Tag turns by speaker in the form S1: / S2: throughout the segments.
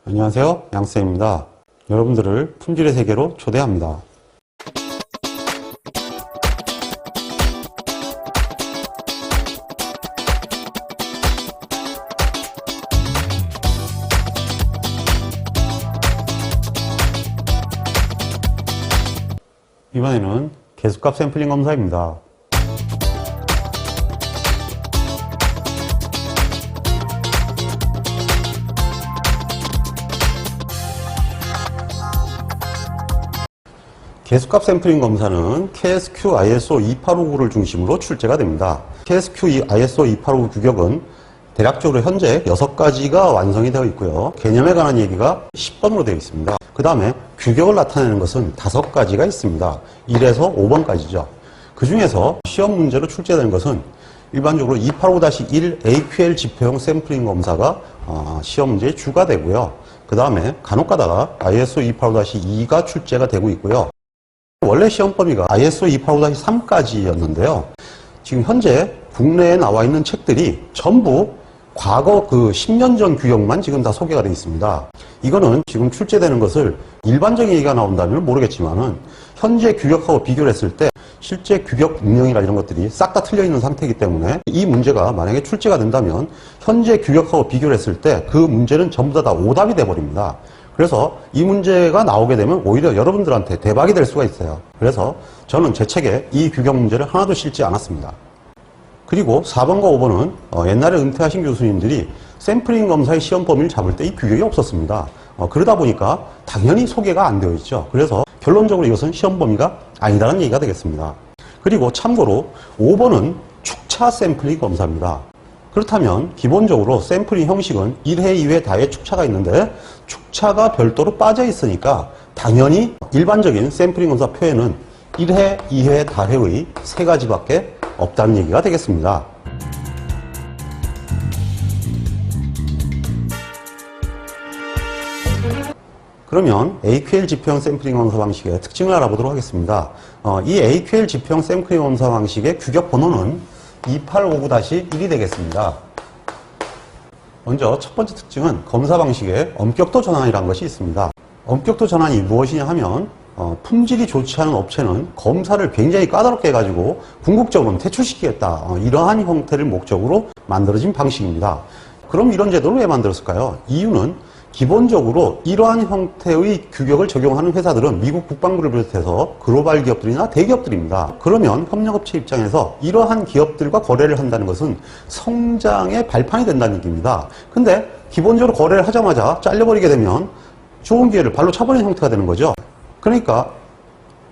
S1: 안녕하세요, 양쌤입니다. 여러분들을 품질의 세계로 초대합니다. 이번에는 개수값 샘플링 검사입니다. 개수값 샘플링 검사는 KSQ ISO 2859를 중심으로 출제가 됩니다. KSQ ISO 2859 규격은 대략적으로 현재 6가지가 완성이 되어 있고요. 개념에 관한 얘기가 10번으로 되어 있습니다. 그 다음에 규격을 나타내는 것은 5가지가 있습니다. 1에서 5번까지죠. 그 중에서 시험 문제로 출제되는 것은 일반적으로 285-1 AQL 지표형 샘플링 검사가 시험 문제의 주가 되고요. 그 다음에 간혹 가다가 ISO 285-2가 출제가 되고 있고요. 원래 시험 범위가 ISO 285-3까지였는데요. 지금 현재 국내에 나와 있는 책들이 전부 과거 그 10년 전 규격만 지금 다 소개가 되어 있습니다. 이거는 지금 출제되는 것을 일반적인 얘기가 나온다면 모르겠지만은 현재 규격하고 비교를 했을 때 실제 규격 운영이나 이런 것들이 싹 다 틀려 있는 상태이기 때문에 이 문제가 만약에 출제가 된다면 현재 규격하고 비교를 했을 때 그 문제는 전부 다 오답이 돼 버립니다. 그래서 이 문제가 나오게 되면 오히려 여러분들한테 대박이 될 수가 있어요. 그래서 저는 제 책에 이 규격 문제를 하나도 실지 않았습니다. 그리고 4번과 5번은 옛날에 은퇴하신 교수님들이 샘플링 검사의 시험 범위를 잡을 때 이 규격이 없었습니다. 그러다 보니까 당연히 소개가 안 되어 있죠. 그래서 결론적으로 이것은 시험 범위가 아니다라는 얘기가 되겠습니다. 그리고 참고로 5번은 축차 샘플링 검사입니다. 그렇다면 기본적으로 샘플링 형식은 1회, 2회 다의 축차가 있는데 축차가 별도로 빠져 있으니까 당연히 일반적인 샘플링 검사 표에는 1회, 2회, 다회의 3가지밖에 없다는 얘기가 되겠습니다. 그러면 AQL 지표형 샘플링 검사 방식의 특징을 알아보도록 하겠습니다. 이 AQL 지표형 샘플링 검사 방식의 규격 번호는 2859-1이 되겠습니다. 먼저 첫 번째 특징은 검사 방식의 엄격도 전환이라는 것이 있습니다. 엄격도 전환이 무엇이냐 하면 품질이 좋지 않은 업체는 검사를 굉장히 까다롭게 해가지고 궁극적으로는 퇴출시키겠다, 이러한 형태를 목적으로 만들어진 방식입니다. 그럼 이런 제도를 왜 만들었을까요? 이유는 기본적으로 이러한 형태의 규격을 적용하는 회사들은 미국 국방부를 비롯해서 글로벌 기업들이나 대기업들입니다. 그러면 협력업체 입장에서 이러한 기업들과 거래를 한다는 것은 성장의 발판이 된다는 얘기입니다. 근데 기본적으로 거래를 하자마자 잘려버리게 되면 좋은 기회를 발로 차버리는 형태가 되는 거죠. 그러니까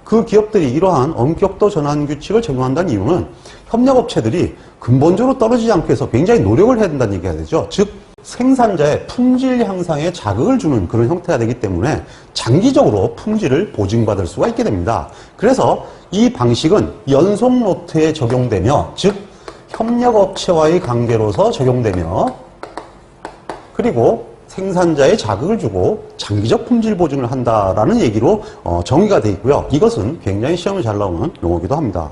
S1: 그 기업들이 이러한 엄격도 전환 규칙을 적용한다는 이유는 협력업체들이 근본적으로 떨어지지 않기 위해서 굉장히 노력을 해야 된다는 얘기가 되죠. 즉 생산자의 품질 향상에 자극을 주는 그런 형태가 되기 때문에 장기적으로 품질을 보증받을 수가 있게 됩니다. 그래서 이 방식은 연속 노트에 적용되며, 즉 협력업체와의 관계로서 적용되며, 그리고 생산자의 자극을 주고 장기적 품질 보증을 한다라는 얘기로 정의가 되어 있고요. 이것은 굉장히 시험에 잘 나오는 용어이기도 합니다.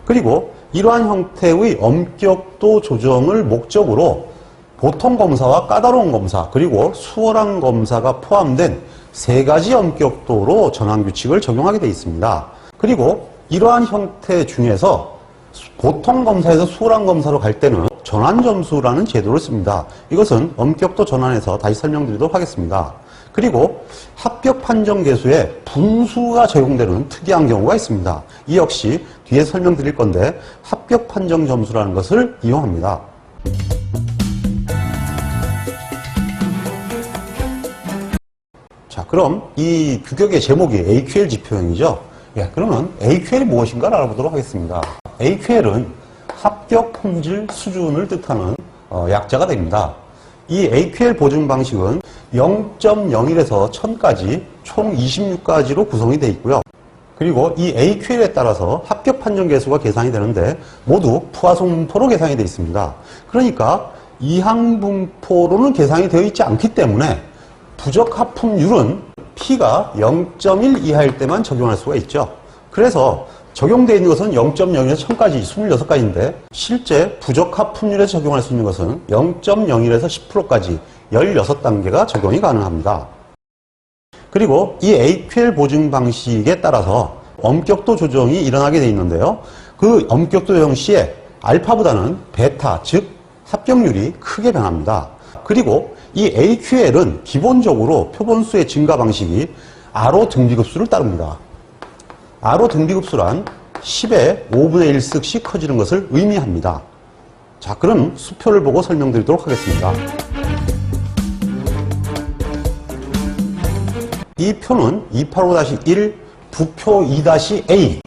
S1: 그리고 이러한 형태의 엄격도 조정을 목적으로 보통 검사와 까다로운 검사, 그리고 수월한 검사가 포함된 3가지 엄격도로 전환 규칙을 적용하게 되어 있습니다. 그리고 이러한 형태 중에서 보통 검사에서 수월한 검사로 갈 때는 전환 점수라는 제도를 씁니다. 이것은 엄격도 전환에서 다시 설명드리도록 하겠습니다. 그리고 합격 판정 계수에 분수가 적용되는 특이한 경우가 있습니다. 이 역시 뒤에 설명드릴 건데 합격 판정 점수라는 것을 이용합니다. 자, 그럼 이 규격의 제목이 AQL 지표형이죠. 그러면 AQL이 무엇인가 알아보도록 하겠습니다. AQL은 합격 품질 수준을 뜻하는 약자가 됩니다. 이 AQL 보증 방식은 0.01에서 1000까지 총 26가지로 구성이 되어 있고요. 그리고 이 AQL에 따라서 합격 판정 계수가 계산이 되는데 모두 푸화송분포로 계산이 되어 있습니다. 그러니까 이항분포로는 계산이 되어 있지 않기 때문에 부적 하품률은 P가 0.1 이하일 때만 적용할 수가 있죠. 그래서 적용되어 있는 것은 0.01에서 1000까지 26가지인데 실제 부적 하품률에 적용할 수 있는 것은 0.01에서 10%까지 16단계가 적용이 가능합니다. 그리고 이 AQL 보증 방식에 따라서 엄격도 조정이 일어나게 되어 있는데요. 그 엄격도 조정 시에 알파보다는 베타, 즉 합격률이 크게 변합니다. 그리고 이 AQL은 기본적으로 표본수의 증가 방식이 RO 등비급수를 따릅니다. RO 등비급수란 10의 5분의 1씩씩 커지는 것을 의미합니다. 자, 그럼 수표를 보고 설명드리도록 하겠습니다. 이 표는 285-1 부표 2-A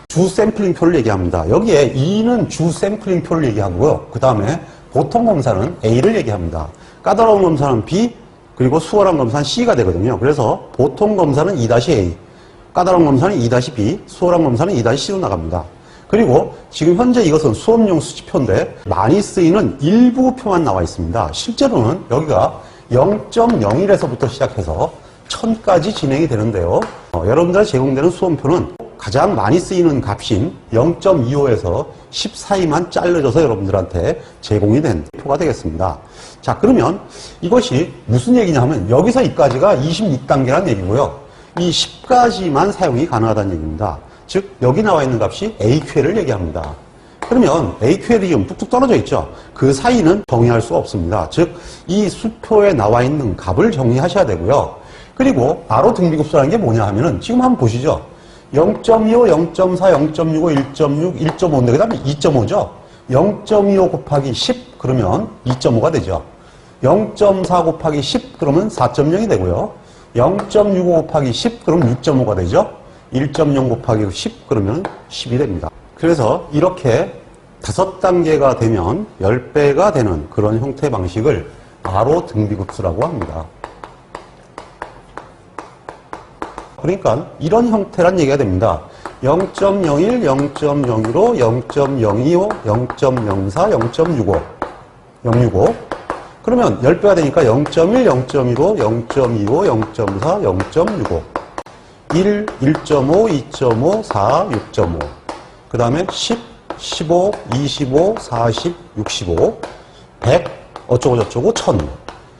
S1: 주 샘플링 표를 얘기합니다. 여기에 2는 주 샘플링 표를 얘기하고요. 그 다음에 보통 검사는 A를 얘기합니다. 까다로운 검사는 B, 그리고 수월한 검사는 C가 되거든요. 그래서 보통 검사는 2-A, 까다로운 검사는 2-B, 수월한 검사는 2-C로 나갑니다. 그리고 지금 현재 이것은 수업용 수치표인데 많이 쓰이는 일부 표만 나와 있습니다. 실제로는 여기가 0.01에서부터 시작해서 1000까지 진행이 되는데요. 여러분들 제공되는 수험표는 가장 많이 쓰이는 값인 0.25에서 10 사이만 잘라져서 여러분들한테 제공이 된 표가 되겠습니다. 자, 그러면 이것이 무슨 얘기냐 하면 여기서 이까지가 26단계라는 얘기고요. 이 10까지만 사용이 가능하다는 얘기입니다. 즉 여기 나와 있는 값이 AQL을 얘기합니다. 그러면 AQL이 지금 뚝뚝 떨어져 있죠. 그 사이는 정의할 수 없습니다. 즉 이 수표에 나와 있는 값을 정의하셔야 되고요. 그리고 RO 등비급수라는 게 뭐냐 하면은 지금 한번 보시죠. 0.25, 0.4, 0.65, 1.6, 1.5인데 그 다음에 2.5죠. 0.25 곱하기 10 그러면 2.5가 되죠. 0.4 곱하기 10 그러면 4.0이 되고요. 0.65 곱하기 10 그러면 6.5가 되죠. 1.0 곱하기 10 그러면 10이 됩니다. 그래서 이렇게 5단계가 되면 10배가 되는 그런 형태 방식을 RO 등비급수라고 합니다. 그러니까 이런 형태란 얘기가 됩니다. 0.01, 0.015, 0.025, 0.04, 0.65, 065 그러면 10배가 되니까 0.1, 0.15, 0.25, 0.4, 0.65 1, 1.5, 2.5, 4, 6.5 그 다음에 10, 15, 25, 40, 65 100, 어쩌고저쩌고 1000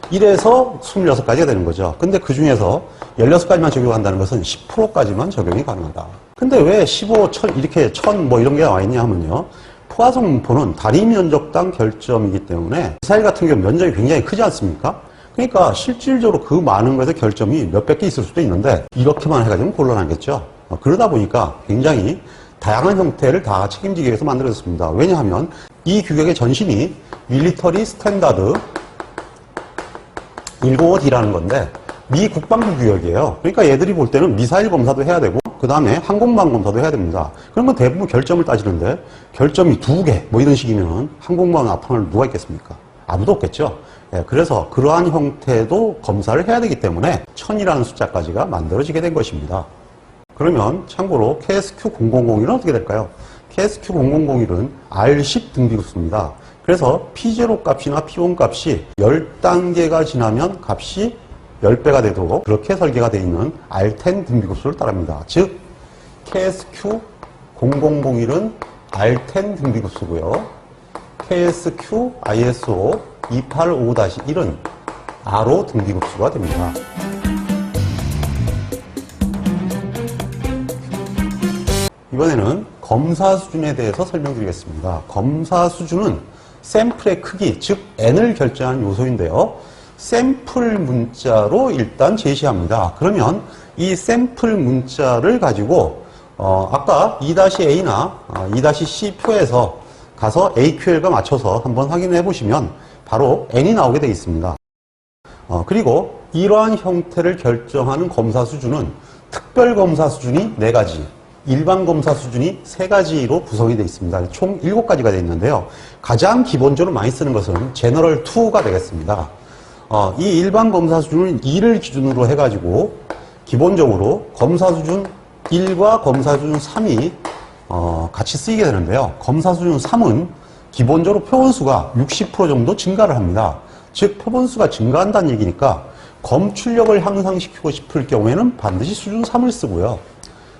S1: 이래서 26가지가 되는 거죠. 근데 그 중에서 16가지만 적용한다는 것은 10%까지만 적용이 가능하다. 근데 왜 15, 1000, 이렇게 1000 뭐 이런 게 나와 있냐 하면요. 포화성 분포는 단위 면적당 결점이기 때문에 미사일 같은 경우 면적이 굉장히 크지 않습니까? 그러니까 실질적으로 그 많은 것의 결점이 몇백 개 있을 수도 있는데 이렇게만 해가지고 곤란하겠죠. 그러다 보니까 굉장히 다양한 형태를 다 책임지기 위해서 만들어졌습니다. 왜냐하면 이 규격의 전신이 밀리터리 스탠다드 105D라는 건데 미 국방부 규격이에요. 그러니까 얘들이 볼 때는 미사일 검사도 해야 되고 그 다음에 항공모함 검사도 해야 됩니다. 그러면 대부분 결점을 따지는데 결점이 2개 뭐 이런 식이면 항공모함 납품할 누가 있겠습니까? 아무도 없겠죠. 예, 그래서 그러한 형태도 검사를 해야 되기 때문에 1000이라는 숫자까지가 만들어지게 된 것입니다. 그러면 참고로 KSQ001은 어떻게 될까요? KSQ001은 R10 등비급수입니다. 그래서 P0 값이나 P1 값이 10단계가 지나면 값이 10배가 되도록 그렇게 설계가 되어 있는 R10 등비급수를 따릅니다. 즉 KSQ0001은 R10 등비급수고요. KSQ ISO 285-1은 RO 등비급수가 됩니다. 이번에는 검사 수준에 대해서 설명드리겠습니다. 검사 수준은 샘플의 크기, 즉 N을 결정하는 요소인데요. 샘플 문자로 일단 제시합니다. 그러면 이 샘플 문자를 가지고 아까 2-A나 2-C 표에서 가서 AQL과 맞춰서 한번 확인해 보시면 바로 N이 나오게 되어 있습니다. 그리고 이러한 형태를 결정하는 검사 수준은 특별 검사 수준이 4가지, 일반 검사 수준이 3가지로 구성이 되어 있습니다. 총 7가지가 되어 있는데요. 가장 기본적으로 많이 쓰는 것은 제너럴 2가 되겠습니다. 이 일반 검사 수준은 2를 기준으로 해가지고 기본적으로 검사 수준 1과 검사 수준 3이 같이 쓰이게 되는데요. 검사 수준 3은 기본적으로 표본수가 60% 정도 증가를 합니다. 즉 표본수가 증가한다는 얘기니까 검출력을 향상시키고 싶을 경우에는 반드시 수준 3을 쓰고요.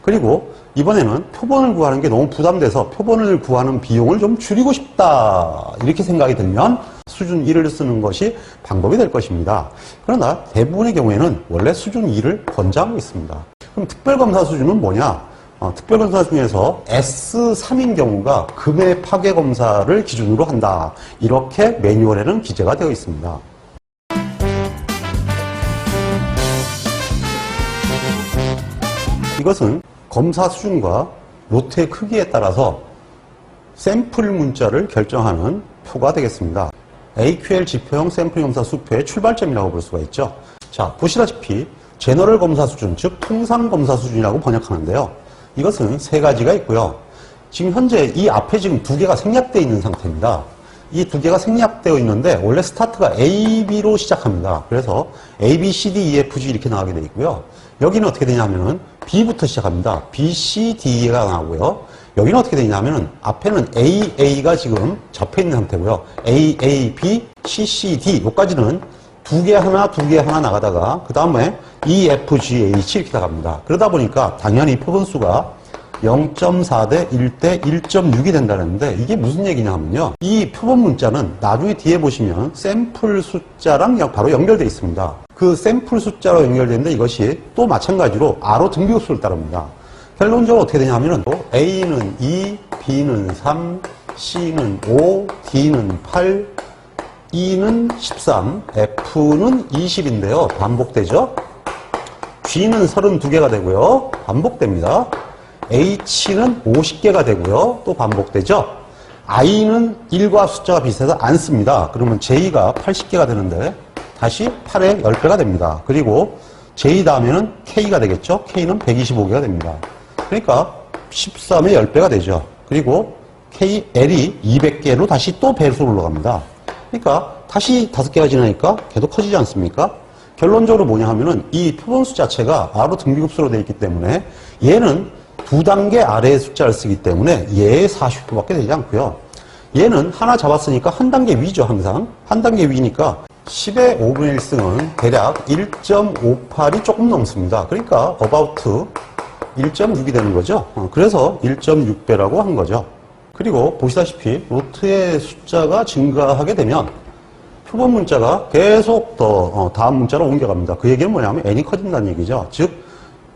S1: 그리고 이번에는 표본을 구하는 게 너무 부담돼서 표본을 구하는 비용을 좀 줄이고 싶다 이렇게 생각이 들면 수준 1을 쓰는 것이 방법이 될 것입니다. 그러나 대부분의 경우에는 원래 수준 2를 권장하고 있습니다. 그럼 특별검사 수준은 뭐냐? 특별검사 중에서 S3인 경우가 금의 파괴 검사를 기준으로 한다. 이렇게 매뉴얼에는 기재가 되어 있습니다. 이것은 검사 수준과 로트의 크기에 따라서 샘플 문자를 결정하는 표가 되겠습니다. AQL 지표형 샘플링 검사 수표의 출발점이라고 볼 수가 있죠. 자, 보시다시피 제너럴 검사 수준, 즉 통상 검사 수준이라고 번역하는데요. 이것은 세 가지가 있고요. 지금 현재 이 앞에 지금 두 개가 생략되어 있는 상태입니다. 이 두 개가 생략되어 있는데 원래 스타트가 A, B로 시작합니다. 그래서 A, B, C, D, E, F, G 이렇게 나가게 되어 있고요. 여기는 어떻게 되냐면은 B부터 시작합니다. B, C, D, E가 나오고요. 여기는 어떻게 되냐면은 앞에는 A, A가 지금 접해 있는 상태고요. A, A, B, C, C, D 요까지는 두 개 하나 나가다가 그 다음에 E, F, G, H 이렇게 나갑니다. 그러다 보니까 당연히 표본수가 0.4 대 1 대 1.6이 된다는데 이게 무슨 얘기냐 하면요. 이 표본 문자는 나중에 뒤에 보시면 샘플 숫자랑 바로 연결되어 있습니다. 그 샘플 숫자로 연결되는데 이것이 또 마찬가지로 R호 등비급수를 따릅니다. 결론적으로 어떻게 되냐면은 A는 2, B는 3, C는 5, D는 8, E는 13, F는 20인데요. 반복되죠? G는 32개가 되고요. 반복됩니다. H는 50개가 되고요. 또 반복되죠? I는 1과 숫자가 비슷해서 안 씁니다. 그러면 J가 80개가 되는데 다시 8의 10배가 됩니다. 그리고 J 다음에는 K가 되겠죠? K는 125개가 됩니다. 그러니까 13의 10배가 되죠. 그리고 L이 200개로 다시 또 배수로 올라갑니다. 그러니까 다시 5개가 지나니까 걔도 커지지 않습니까? 결론적으로 뭐냐 하면은 이 표본수 자체가 R로 등비급수로 되어 있기 때문에 얘는 두 단계 아래의 숫자를 쓰기 때문에 얘의 40%밖에 되지 않고요. 얘는 하나 잡았으니까 한 단계 위죠, 항상. 한 단계 위니까 10의 5분의 1승은 대략 1.58이 조금 넘습니다. 그러니까 about 1.6이 되는 거죠. 그래서 1.6배라고 한 거죠. 그리고 보시다시피 로트의 숫자가 증가하게 되면 표본 문자가 계속 더 다음 문자로 옮겨갑니다. 그 얘기는 뭐냐면 n이 커진다는 얘기죠. 즉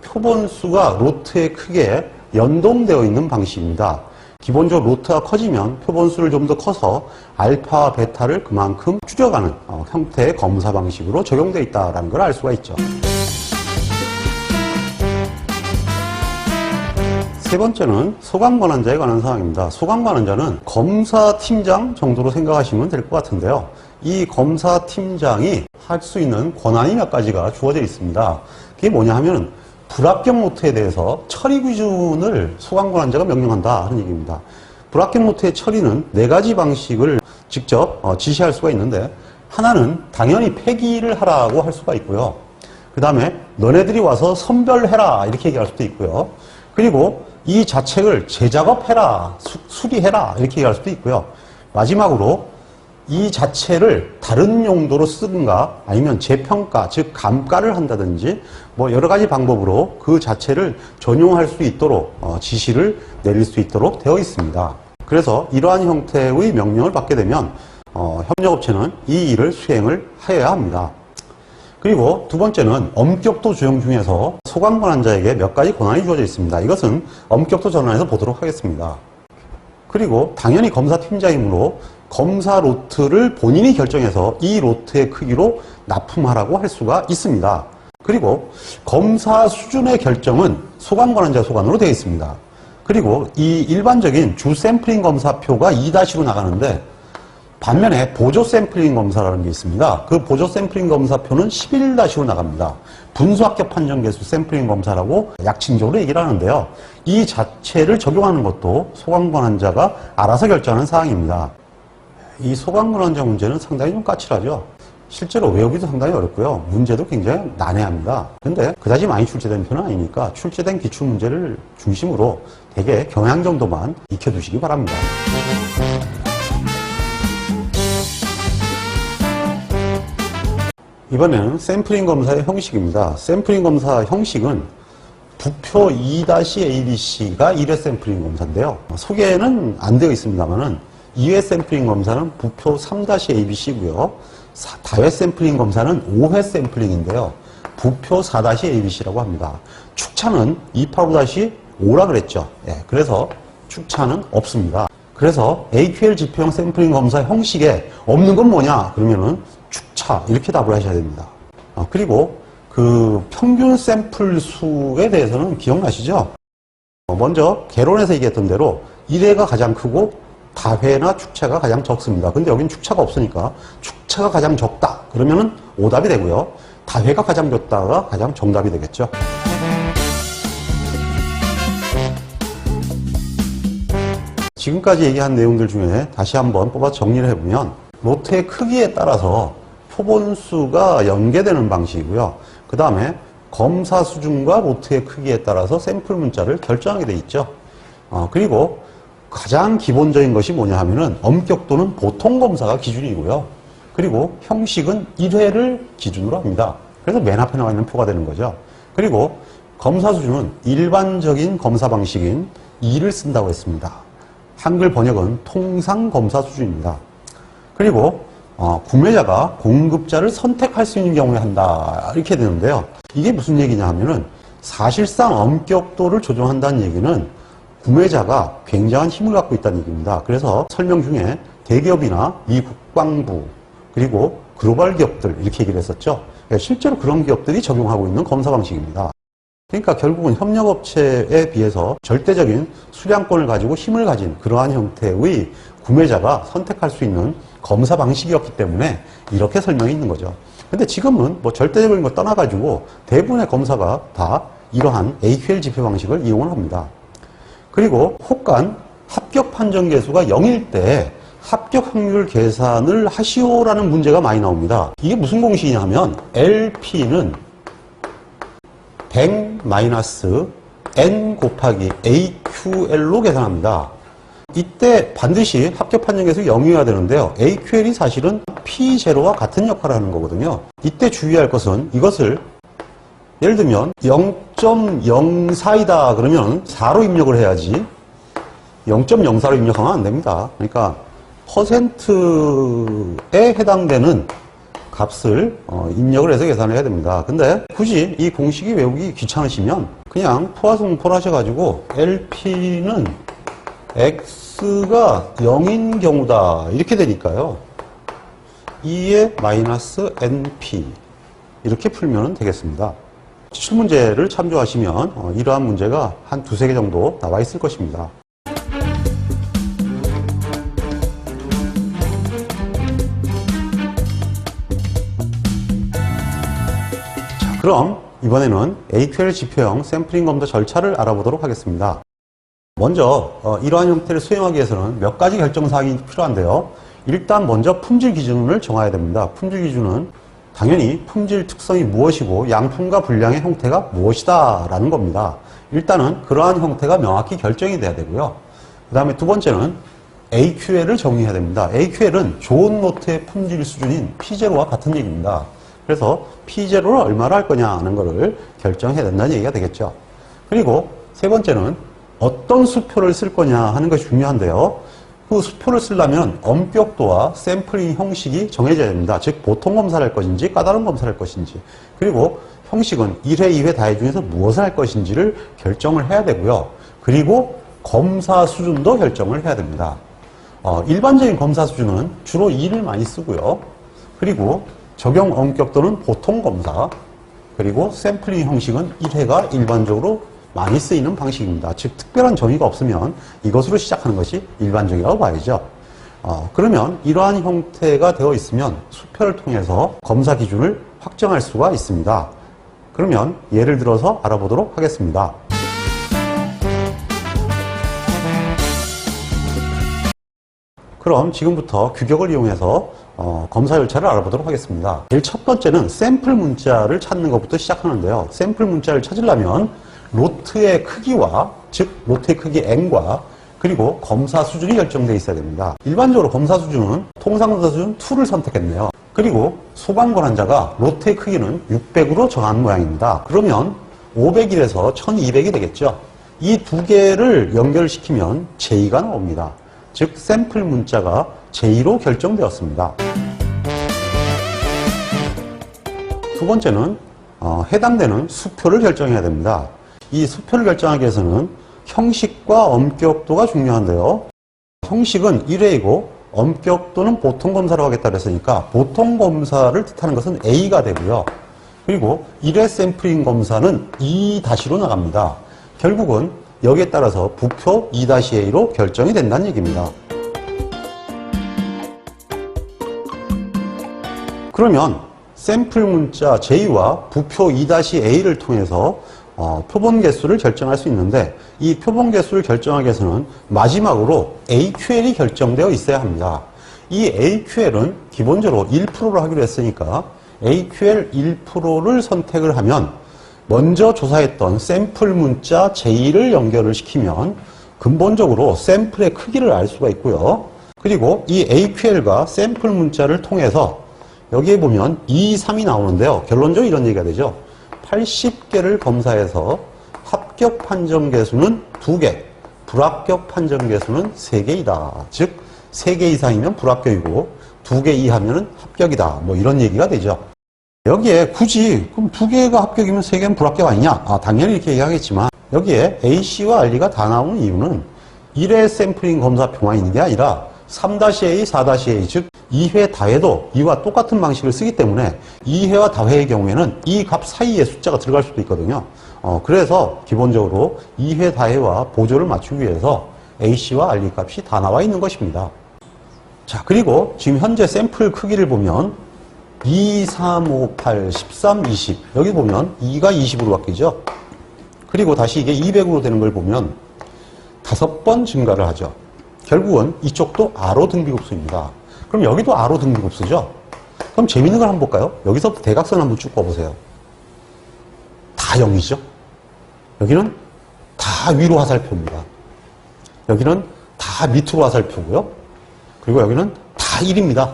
S1: 표본수가 로트의 크기에 연동되어 있는 방식입니다. 기본적으로 로트가 커지면 표본수를 좀 더 커서 알파와 베타를 그만큼 줄여가는 형태의 검사 방식으로 적용되어 있다는 걸 알 수가 있죠. 세 번째는 소강관환자에 관한 사항입니다. 소강관환자는 검사팀장 정도로 생각하시면 될 것 같은데요. 이 검사팀장이 할 수 있는 권한이 몇 가지가 주어져 있습니다. 그게 뭐냐 하면 불합격 노트에 대해서 처리 기준을 소강관환자가 명령한다 하는 얘기입니다. 불합격 노트의 처리는 4가지 방식을 직접 지시할 수가 있는데 하나는 당연히 폐기를 하라고 할 수가 있고요. 그 다음에 너네들이 와서 선별해라 이렇게 얘기할 수도 있고요. 그리고 이 자책을 재작업해라, 수리해라 이렇게 얘기할 수도 있고요. 마지막으로 이 자체를 다른 용도로 쓰든가 아니면 재평가, 즉 감가를 한다든지 뭐 여러 가지 방법으로 그 자체를 전용할 수 있도록 지시를 내릴 수 있도록 되어 있습니다. 그래서 이러한 형태의 명령을 받게 되면 협력업체는 이 일을 수행을 해야 합니다. 그리고 두 번째는 엄격도 조정 중에서 소강관환자에게 몇 가지 권한이 주어져 있습니다. 이것은 엄격도 전환에서 보도록 하겠습니다. 그리고 당연히 검사팀장이므로 검사 로트를 본인이 결정해서 이 로트의 크기로 납품하라고 할 수가 있습니다. 그리고 검사 수준의 결정은 소강관환자 소관으로 되어 있습니다. 그리고 이 일반적인 주 샘플링 검사표가 2-로 나가는데 반면에 보조 샘플링 검사라는 게 있습니다. 그 보조 샘플링 검사표는 11-로 나갑니다. 분수합격 판정계수 샘플링 검사라고 약칭적으로 얘기를 하는데요. 이 자체를 적용하는 것도 소강관환자가 알아서 결정하는 사항입니다. 이 소강관환자 문제는 상당히 좀 까칠하죠. 실제로 외우기도 상당히 어렵고요. 문제도 굉장히 난해합니다. 근데 그다지 많이 출제된 편은 아니니까 출제된 기출문제를 중심으로 되게 경향 정도만 익혀두시기 바랍니다. 이번에는 샘플링 검사의 형식입니다. 샘플링 검사 형식은 부표 2-ABC가 1회 샘플링 검사인데요. 소개는 안 되어 있습니다만은 2회 샘플링 검사는 부표 3-ABC고요. 다회 샘플링 검사는 5회 샘플링인데요. 부표 4-ABC라고 합니다. 축차는 285-5라 그랬죠. 예, 그래서 축차는 없습니다. 그래서 AQL 지표형 샘플링 검사 형식에 없는 건 뭐냐? 그러면은 축차 이렇게 답을 하셔야 됩니다. 그리고 그 평균 샘플 수에 대해서는 기억나시죠? 먼저 개론에서 얘기했던 대로 1회가 가장 크고 다회나 축차가 가장 적습니다. 근데 여긴 축차가 없으니까 축차가 가장 적다. 그러면은 오답이 되고요. 다회가 가장 적다가 가장 정답이 되겠죠. 지금까지 얘기한 내용들 중에 다시 한번 뽑아 정리를 해보면 로트의 크기에 따라서 표본수가 연계되는 방식이고요. 그 다음에 검사 수준과 로트의 크기에 따라서 샘플 문자를 결정하게 돼 있죠. 그리고 가장 기본적인 것이 뭐냐 하면은 엄격도는 보통 검사가 기준이고요. 그리고 형식은 1회를 기준으로 합니다. 그래서 맨 앞에 나와 있는 표가 되는 거죠. 그리고 검사 수준은 일반적인 검사 방식인 2를 쓴다고 했습니다. 한글 번역은 통상 검사 수준입니다. 그리고 구매자가 공급자를 선택할 수 있는 경우에 한다 이렇게 되는데요. 이게 무슨 얘기냐 하면은 사실상 엄격도를 조정한다는 얘기는 구매자가 굉장한 힘을 갖고 있다는 얘기입니다. 그래서 설명 중에 대기업이나 미 국방부 그리고 글로벌 기업들 이렇게 얘기를 했었죠. 실제로 그런 기업들이 적용하고 있는 검사 방식입니다. 그러니까 결국은 협력업체에 비해서 절대적인 수량권을 가지고 힘을 가진 그러한 형태의 구매자가 선택할 수 있는 검사 방식이었기 때문에 이렇게 설명이 있는 거죠. 근데 지금은 뭐 절대적인 거 떠나가지고 대부분의 검사가 다 이러한 AQL 지표 방식을 이용을 합니다. 그리고 혹간 합격 판정 계수가 0일 때 합격 확률 계산을 하시오라는 문제가 많이 나옵니다. 이게 무슨 공식이냐 하면 LP는 100-N 곱하기 AQL로 계산합니다. 이때 반드시 합격 판정 계수 0이어야 되는데요. AQL이 사실은 P0와 같은 역할을 하는 거거든요. 이때 주의할 것은 이것을 예를 들면 0.04이다 그러면 4로 입력을 해야지 0.04로 입력하면 안 됩니다. 그러니까 퍼센트에 해당되는 값을 입력을 해서 계산을 해야 됩니다. 근데 굳이 이 공식이 외우기 귀찮으시면 그냥 포화승포를 하셔가지고 LP는 X가 0인 경우다 이렇게 되니까요. 2의 마이너스 NP 이렇게 풀면 되겠습니다. 기출문제를 참조하시면 이러한 문제가 한 두세 개 정도 나와 있을 것입니다. 자, 그럼 이번에는 AQL 지표형 샘플링 검사 절차를 알아보도록 하겠습니다. 먼저 이러한 형태를 수행하기 위해서는 몇 가지 결정사항이 필요한데요. 일단 먼저 품질 기준을 정해야 됩니다. 품질 기준은 당연히 품질 특성이 무엇이고 양품과 분량의 형태가 무엇이다 라는 겁니다. 일단은 그러한 형태가 명확히 결정이 돼야 되고요. 그 다음에 두 번째는 AQL을 정의해야 됩니다. AQL은 좋은 노트의 품질 수준인 P0와 같은 얘기입니다. 그래서 P0를 얼마로 할 거냐 하는 것을 결정해야 된다는 얘기가 되겠죠. 그리고 세 번째는 어떤 수표를 쓸 거냐 하는 것이 중요한데요. 그 수표를 쓰려면 엄격도와 샘플링 형식이 정해져야 됩니다. 즉 보통 검사를 할 것인지 까다로운 검사를 할 것인지 그리고 형식은 1회, 2회, 다회 중에서 무엇을 할 것인지를 결정을 해야 되고요. 그리고 검사 수준도 결정을 해야 됩니다. 일반적인 검사 수준은 주로 2를 많이 쓰고요. 그리고 적용 엄격도는 보통 검사 그리고 샘플링 형식은 1회가 일반적으로 많이 쓰이는 방식입니다. 즉 특별한 정의가 없으면 이것으로 시작하는 것이 일반적이라고 봐야죠. 그러면 이러한 형태가 되어 있으면 수표를 통해서 검사 기준을 확정할 수가 있습니다. 그러면 예를 들어서 알아보도록 하겠습니다. 그럼 지금부터 규격을 이용해서 검사 절차를 알아보도록 하겠습니다. 제일 첫 번째는 샘플 문자를 찾는 것부터 시작하는데요. 샘플 문자를 찾으려면 로트의 크기와 즉 로트의 크기 n과 그리고 검사 수준이 결정되어 있어야 됩니다. 일반적으로 검사 수준은 통상 검사 수준 2를 선택했네요. 그리고 소관 권한자가 로트의 크기는 600으로 정한 모양입니다. 그러면 500일에서 1200이 되겠죠. 이 두 개를 연결시키면 제2가 나옵니다. 즉 샘플 문자가 제2로 결정되었습니다. 두 번째는 해당되는 수표를 결정해야 됩니다. 이 수표를 결정하기 위해서는 형식과 엄격도가 중요한데요. 형식은 1회이고 엄격도는 보통검사로 하겠다고 했으니까 보통검사를 뜻하는 것은 A가 되고요. 그리고 1회 샘플링 검사는 2-로 나갑니다. 결국은 여기에 따라서 부표 2-A로 결정이 된다는 얘기입니다. 그러면 샘플 문자 J와 부표 2-A를 통해서 표본 개수를 결정할 수 있는데 이 표본 개수를 결정하기 위해서는 마지막으로 AQL이 결정되어 있어야 합니다. 이 AQL은 기본적으로 1%로 하기로 했으니까 AQL 1%를 선택을 하면 먼저 조사했던 샘플 문자 J를 연결을 시키면 근본적으로 샘플의 크기를 알 수가 있고요. 그리고 이 AQL과 샘플 문자를 통해서 여기에 보면 2, 3이 나오는데요. 결론적으로 이런 얘기가 되죠. 80개를 검사해서 합격 판정 개수는 2개, 불합격 판정 개수는 3개이다. 즉 3개 이상이면 불합격이고 2개 이하면 합격이다. 뭐 이런 얘기가 되죠. 여기에 굳이 그럼 2개가 합격이면 3개는 불합격 아니냐? 당연히 이렇게 얘기하겠지만 여기에 A씨와 R가 다 나오는 이유는 1회 샘플링 검사표만 있는 게 아니라 3-A, 4-A, 즉 2회 다회도 이와 똑같은 방식을 쓰기 때문에 2회와 다회의 경우에는 이 값 사이에 숫자가 들어갈 수도 있거든요. 그래서 기본적으로 2회 다회와 보조를 맞추기 위해서 A씨와 R리 값이 다 나와 있는 것입니다. 자, 그리고 지금 현재 샘플 크기를 보면 2, 3, 5, 8, 13, 20 여기 보면 2가 20으로 바뀌죠. 그리고 다시 이게 200으로 되는 걸 보면 5번 증가를 하죠. 결국은 이쪽도 R호 등비급수입니다. 그럼 여기도 R호 등비급수죠? 그럼 재밌는 걸 한번 볼까요? 여기서부터 대각선 한번 쭉 꺼보세요. 다 0이죠? 여기는 다 위로 화살표입니다. 여기는 다 밑으로 화살표고요. 그리고 여기는 다 1입니다.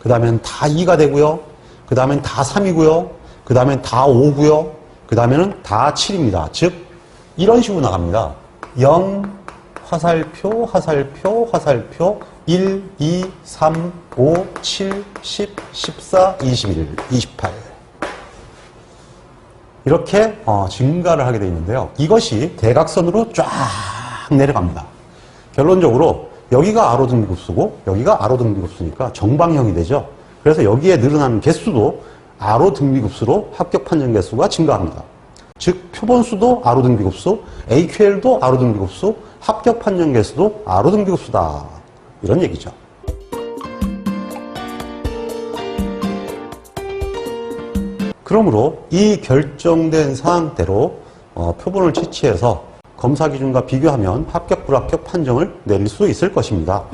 S1: 그 다음엔 다 2가 되고요. 그 다음엔 다 3이고요. 그 다음엔 다 5고요. 그 다음에는 다 7입니다. 즉 이런 식으로 나갑니다. 0, 화살표, 화살표, 화살표, 1, 2, 3, 5, 7, 10, 14, 21, 28 이렇게 증가를 하게 되어 있는데요. 이것이 대각선으로 쫙 내려갑니다. 결론적으로 여기가 R호 등비급수고 여기가 R호 등비급수니까 정방형이 되죠. 그래서 여기에 늘어나는 개수도 R호 등비급수로 합격 판정 개수가 증가합니다. 즉 표본수도 R호 등비급수, AQL도 R호 등비급수, 합격 판정 개수도 R호 등비급수다. 이런 얘기죠. 그러므로 이 결정된 사항대로 표본을 채취해서 검사 기준과 비교하면 합격, 불합격 판정을 내릴 수 있을 것입니다.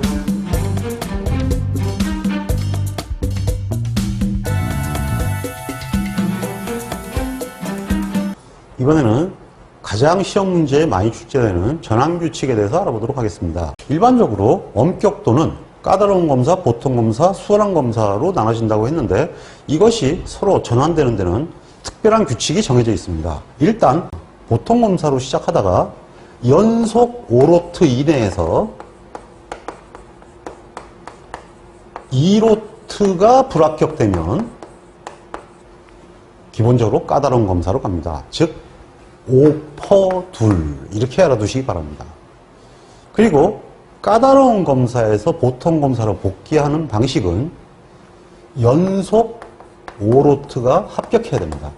S1: 이번에는 가장 시험 문제에 많이 출제되는 전환규칙에 대해서 알아보도록 하겠습니다. 일반적으로 엄격도는 까다로운 검사, 보통 검사, 수월한 검사로 나눠진다고 했는데 이것이 서로 전환되는 데는 특별한 규칙이 정해져 있습니다. 일단 보통 검사로 시작하다가 연속 5로트 이내에서 2로트가 불합격되면 기본적으로 까다로운 검사로 갑니다. 즉 5퍼 둘 이렇게 알아두시기 바랍니다. 그리고 까다로운 검사에서 보통 검사로 복귀하는 방식은 연속 5로트가 합격해야 됩니다.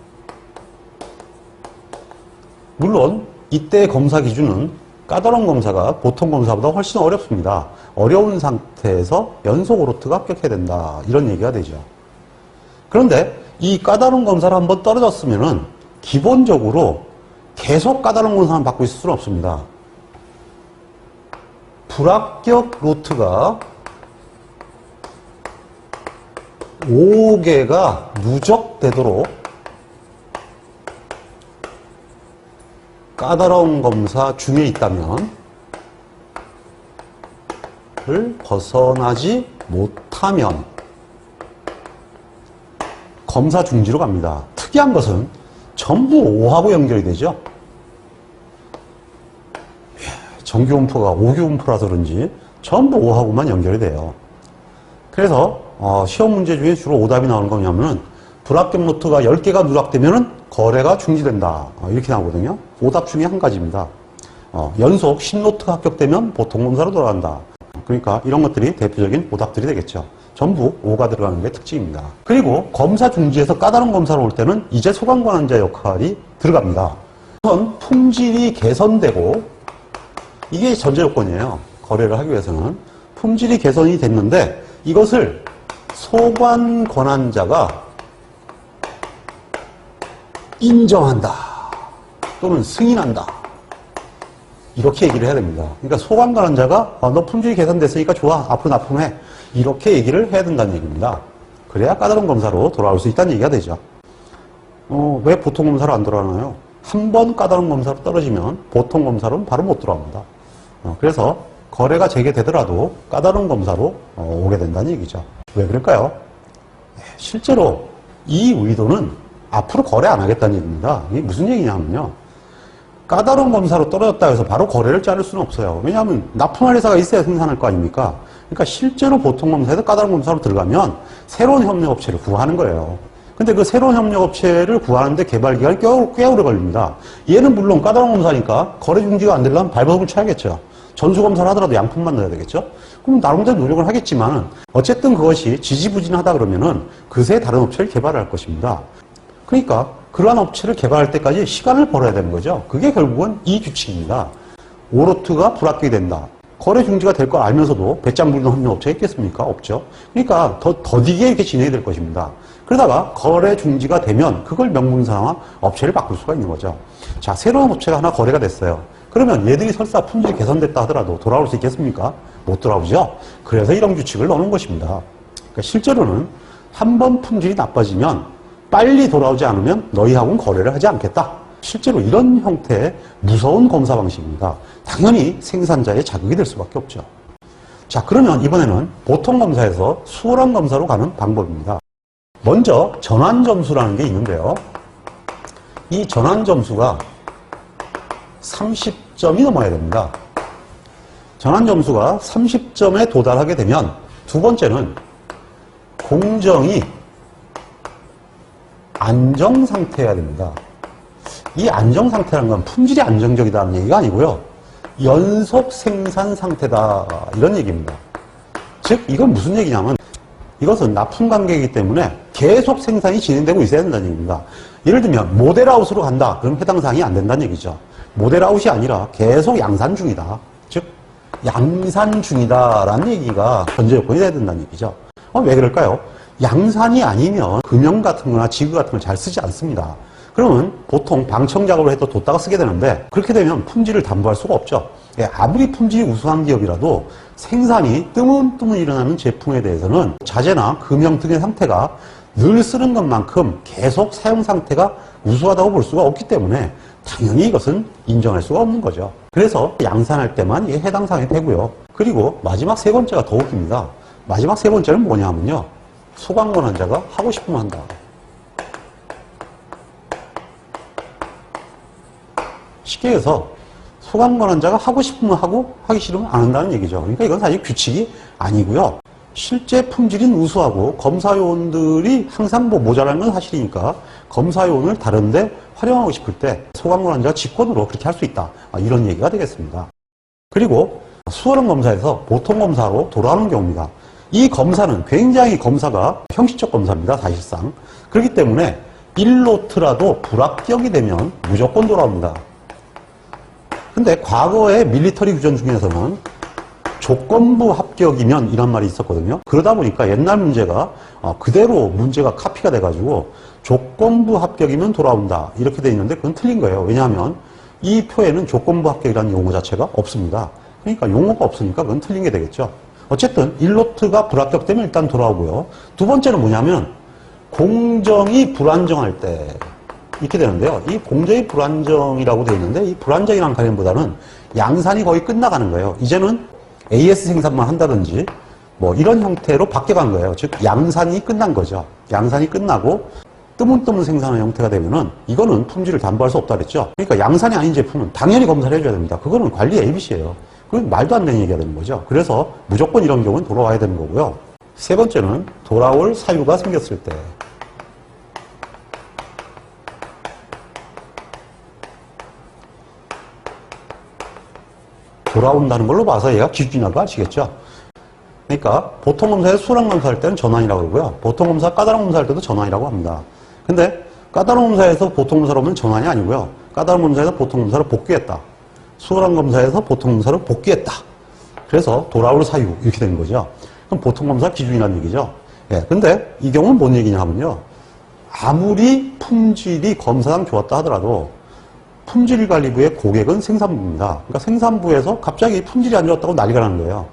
S1: 물론 이때 검사 기준은 까다로운 검사가 보통 검사보다 훨씬 어렵습니다. 어려운 상태에서 연속 5로트가 합격해야 된다. 이런 얘기가 되죠. 그런데 이 까다로운 검사를 한번 떨어졌으면은 기본적으로 계속 까다로운 검사만 받고 있을 수는 없습니다. 불합격 로트가 5개가 누적되도록 까다로운 검사 중에 있다면 을 벗어나지 못하면 검사 중지로 갑니다. 특이한 것은 전부 5하고 연결이 되죠. 정규분포가 5교분포라서 그런지 전부 5하고만 연결이 돼요. 그래서 시험 문제 중에 주로 오답이 나오는 거냐면은 불합격 노트가 10개가 누락되면은 거래가 중지된다. 이렇게 나오거든요. 오답 중에 한 가지입니다. 연속 10노트가 합격되면 보통검사로 돌아간다. 그러니까 이런 것들이 대표적인 오답들이 되겠죠. 전부 5가 들어가는 게 특징입니다. 그리고 검사 중지에서 까다로운 검사로 올 때는 이제 소관관한자 역할이 들어갑니다. 우선 품질이 개선되고, 이게 전제 조건이에요. 거래를 하기 위해서는. 품질이 개선이 됐는데 이것을 소관권한자가 인정한다 또는 승인한다, 이렇게 얘기를 해야 됩니다. 그러니까 소관권한자가 너 품질이 개선됐으니까 좋아, 앞으로 납품해, 이렇게 얘기를 해야 된다는 얘기입니다. 그래야 까다로운 검사로 돌아올 수 있다는 얘기가 되죠. 왜 보통 검사로 안 돌아가나요? 한 번 까다로운 검사로 떨어지면 보통 검사로는 바로 못 돌아옵니다. 그래서 거래가 재개되더라도 까다로운 검사로 오게 된다는 얘기죠. 왜 그럴까요? 실제로 이 의도는 앞으로 거래 안 하겠다는 얘기입니다. 이게 무슨 얘기냐면요, 까다로운 검사로 떨어졌다 해서 바로 거래를 자를 수는 없어요. 왜냐하면 납품할 회사가 있어야 생산할 거 아닙니까? 그러니까 실제로 보통 검사에서 까다로운 검사로 들어가면 새로운 협력업체를 구하는 거예요. 근데 그 새로운 협력업체를 구하는데 개발 기간이 꽤 오래 걸립니다. 얘는 물론 까다로운 검사니까 거래 중지가 안 되려면 발버둥을 쳐야겠죠. 전수검사를 하더라도 양품만 넣어야 되겠죠. 그럼 나름대로 노력을 하겠지만 어쨌든 그것이 지지부진하다 그러면은 그새 다른 업체를 개발할 것입니다. 그러니까 그러한 업체를 개발할 때까지 시간을 벌어야 되는 거죠. 그게 결국은 이 규칙입니다. 오로트가 불합격이 된다. 거래 중지가 될 걸 알면서도 배짱 부리는 협력업체가 있겠습니까? 없죠. 그러니까 더디게 이렇게 진행이 될 것입니다. 그러다가 거래 중지가 되면 그걸 명분상화 업체를 바꿀 수가 있는 거죠. 자, 새로운 업체가 하나 거래가 됐어요. 그러면 얘들이 설사 품질이 개선됐다 하더라도 돌아올 수 있겠습니까? 못 돌아오죠. 그래서 이런 규칙을 넣는 것입니다. 그러니까 실제로는 한 번 품질이 나빠지면 빨리 돌아오지 않으면 너희하고는 거래를 하지 않겠다. 실제로 이런 형태의 무서운 검사 방식입니다. 당연히 생산자의 자극이 될 수밖에 없죠. 자, 그러면 이번에는 보통 검사에서 수월한 검사로 가는 방법입니다. 먼저 전환점수라는 게 있는데요. 이 전환점수가 30점이 넘어야 됩니다. 전환점수가 30점에 도달하게 되면 두 번째는 공정이 안정상태여야 됩니다. 이 안정상태라는 건 품질이 안정적이다는 얘기가 아니고요, 연속 생산 상태다, 이런 얘기입니다. 즉 이건 무슨 얘기냐면 이것은 납품 관계이기 때문에 계속 생산이 진행되고 있어야 된다는 얘기입니다. 예를 들면 모델아웃으로 간다, 그럼 해당 사항이 안 된다는 얘기죠. 모델아웃이 아니라 계속 양산 중이다, 즉 양산 중이다라는 얘기가 전제 조건이 돼야 된다는 얘기죠. 왜 그럴까요? 양산이 아니면 금형 같은 거나 지그 같은 걸 잘 쓰지 않습니다. 그러면 보통 방청 작업을 해도 뒀다가 쓰게 되는데, 그렇게 되면 품질을 담보할 수가 없죠. 아무리 품질이 우수한 기업이라도 생산이 뜨문뜨문 일어나는 제품에 대해서는 자재나 금형 등의 상태가 늘 쓰는 것만큼 계속 사용 상태가 우수하다고 볼 수가 없기 때문에 당연히 이것은 인정할 수가 없는 거죠. 그래서 양산할 때만 이게 해당 사항이 되고요. 그리고 마지막 세 번째가 더 웃깁니다. 마지막 세 번째는 뭐냐면요, 소관권한자가 하고 싶으면 한다. 쉽게 해서 소관권한자가 하고 싶으면 하고 하기 싫으면 안 한다는 얘기죠. 그러니까 이건 사실 규칙이 아니고요, 실제 품질은 우수하고 검사요원들이 항상 모자라는 건 사실이니까 검사요원을 다른데 활용하고 싶을 때 소관권한자가 직권으로 그렇게 할 수 있다, 이런 얘기가 되겠습니다. 그리고 수월한 검사에서 보통 검사로 돌아오는 경우입니다. 이 검사는 굉장히 검사가 형식적 검사입니다, 사실상. 그렇기 때문에 1노트라도 불합격이 되면 무조건 돌아옵니다. 근데 과거의 밀리터리 규정 중에서는 조건부 합격이면 이런 말이 있었거든요. 그러다 보니까 옛날 문제가 그대로 문제가 카피가 돼가지고 조건부 합격이면 돌아온다, 이렇게 돼 있는데 그건 틀린 거예요. 왜냐하면 이 표에는 조건부 합격이라는 용어 자체가 없습니다. 그러니까 용어가 없으니까 그건 틀린 게 되겠죠. 어쨌든 1노트가 불합격되면 일단 돌아오고요. 두 번째는 뭐냐면 공정이 불안정할 때 이렇게 되는데요. 이 공정이 불안정이라고 되어 있는데 이 불안정이라는概念보다는 양산이 거의 끝나가는 거예요. 이제는 AS 생산만 한다든지 이런 형태로 바뀌어간 거예요. 즉 양산이 끝난 거죠. 양산이 끝나고 뜨문뜨문 생산하는 형태가 되면은 이거는 품질을 담보할 수 없다 그랬죠. 그러니까 양산이 아닌 제품은 당연히 검사를 해줘야 됩니다. 그거는 관리 ABC예요. 그건 말도 안 되는 얘기가 되는 거죠. 그래서 무조건 이런 경우는 돌아와야 되는 거고요. 세 번째는 돌아올 사유가 생겼을 때. 돌아온다는 걸로 봐서 얘가 기준이라고 아시겠죠? 그러니까 보통 검사에서 수락 검사할 때는 전환이라고 그러고요. 보통 검사, 까다로운 검사할 때도 전환이라고 합니다. 근데 까다로운 검사에서 보통 검사로 하면 전환이 아니고요. 까다로운 검사에서 보통 검사로 복귀했다. 수락 검사에서 보통 검사로 복귀했다. 그래서 돌아올 사유 이렇게 되는 거죠. 그럼 보통 검사 기준이라는 얘기죠. 예, 근데 이 경우는 뭔 얘기냐 하면요. 아무리 품질이 검사상 좋았다 하더라도 품질관리부의 고객은 생산부입니다. 그러니까 생산부에서 갑자기 품질이 안 좋았다고 난리가 나는 거예요.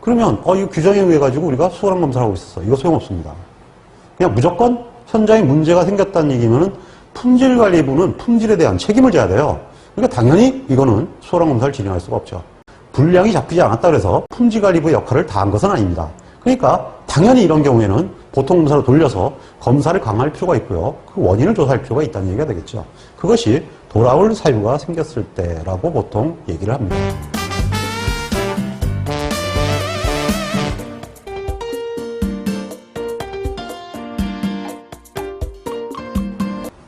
S1: 그러면 이거 규정에 의해 가지고 우리가 수락 검사를 하고 있었어. 이거 소용없습니다. 그냥 무조건 현장에 문제가 생겼다는 얘기면은 품질관리부는 품질에 대한 책임을 져야 돼요. 그러니까 당연히 이거는 수락 검사를 진행할 수가 없죠. 분량이 잡히지 않았다 그래서 품질관리부의 역할을 다한 것은 아닙니다. 그러니까 당연히 이런 경우에는 보통 검사로 돌려서 검사를 강화할 필요가 있고요. 그 원인을 조사할 필요가 있다는 얘기가 되겠죠. 그것이 돌아올 사유가 생겼을 때라고 보통 얘기를 합니다.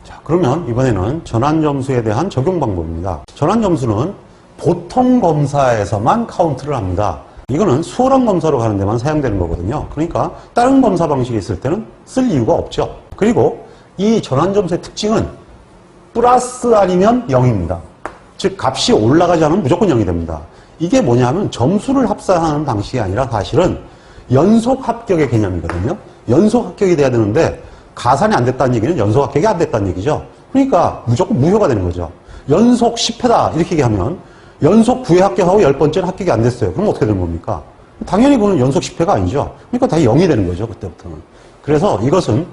S1: 자, 그러면 이번에는 전환점수에 대한 적용 방법입니다. 전환점수는 보통 검사에서만 카운트를 합니다. 이거는 수월한 검사로 가는 데만 사용되는 거거든요. 그러니까 다른 검사 방식이 있을 때는 쓸 이유가 없죠. 그리고 이 전환점수의 특징은 플러스 아니면 0입니다. 즉 값이 올라가지 않으면 무조건 0이 됩니다. 이게 뭐냐면 점수를 합산하는 방식이 아니라 사실은 연속 합격의 개념이거든요. 연속 합격이 돼야 되는데 가산이 안 됐다는 얘기는 연속 합격이 안 됐다는 얘기죠. 그러니까 무조건 무효가 되는 거죠. 연속 10회다 이렇게 얘기하면 연속 9회 합격하고 10번째는 합격이 안 됐어요. 그럼 어떻게 되는 겁니까? 당연히 그건 연속 10회가 아니죠. 그러니까 다 0이 되는 거죠. 그때부터는. 그래서 이것은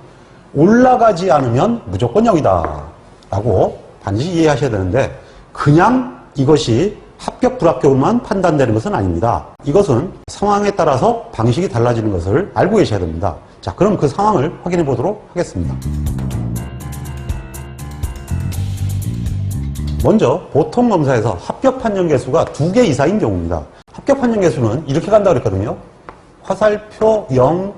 S1: 올라가지 않으면 무조건 0이다 라고 반드시 이해하셔야 되는데 그냥 이것이 합격 불합격만 판단되는 것은 아닙니다. 이것은 상황에 따라서 방식이 달라지는 것을 알고 계셔야 됩니다. 자, 그럼 그 상황을 확인해 보도록 하겠습니다. 먼저 보통 검사에서 합격 판정 개수가 2개 이상인 경우입니다. 합격 판정 개수는 이렇게 간다고 그랬거든요. 화살표 0,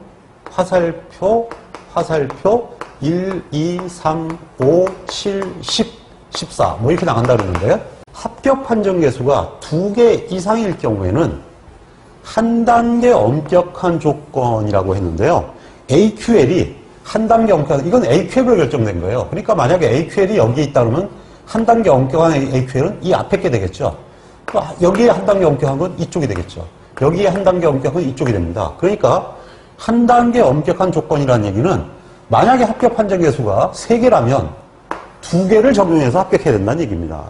S1: 화살표, 화살표 1, 2, 3, 5, 7, 10, 14 뭐 이렇게 나간다고 그러는데 합격 판정 개수가 2개 이상일 경우에는 한 단계 엄격한 조건이라고 했는데요. AQL이 한 단계 엄격한, 이건 AQL로 결정된 거예요. 그러니까 만약에 AQL이 여기에 있다 그러면 한 단계 엄격한 AQL은 이 앞에 게 되겠죠. 여기에 한 단계 엄격한 건 이쪽이 되겠죠. 여기에 한 단계 엄격한 건 이쪽이 됩니다. 그러니까 한 단계 엄격한 조건이라는 얘기는 만약에 합격 판정 개수가 3개라면 2개를 적용해서 합격해야 된다는 얘기입니다.